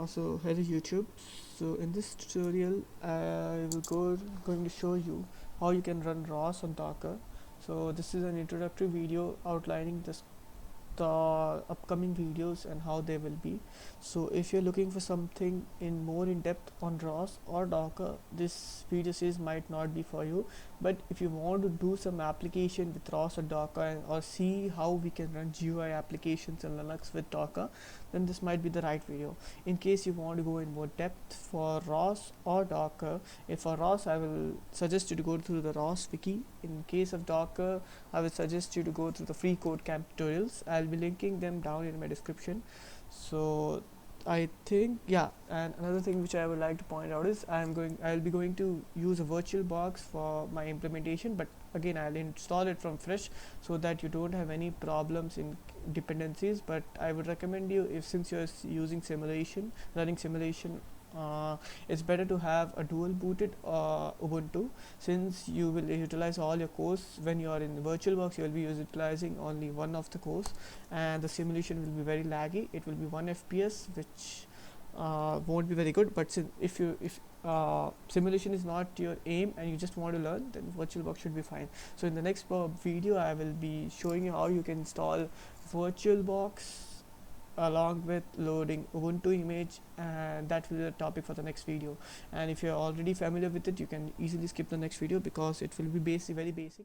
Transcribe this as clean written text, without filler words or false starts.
So hello YouTube. So in this tutorial I will going to show you how you can run ROS on Docker. So this is an introductory video outlining the upcoming videos and how they will be. So if you're looking for something in more in depth on ROS or Docker, this video series might not be for you. But if you want to do some application with ROS or Docker, or see how we can run GUI applications in Linux with Docker, then this might be the right video. In case you want to go in more depth for ROS or Docker, if for ROS I will suggest you to go through the ROS wiki. In case of Docker, I will suggest you to go through the free code camp tutorials. I'll be linking them down in my description. So I think, yeah, and another thing which I would like to point out is I'll be going to use a virtual box for my implementation, but again I'll install it from fresh so that you don't have any problems in dependencies. But I would recommend you, if since you're running simulation, it's better to have a dual booted Ubuntu, since you will utilize all your cores. When you are in VirtualBox, you will be utilizing only one of the cores, and the simulation will be very laggy. It will be 1 fps, which won't be very good. But if simulation is not your aim and you just want to learn, then VirtualBox should be fine. So in the next video I will be showing you how you can install VirtualBox along with loading Ubuntu image, and that will be the topic for the next video. And if you're already familiar with it, you can easily skip the next video because it will be very basic.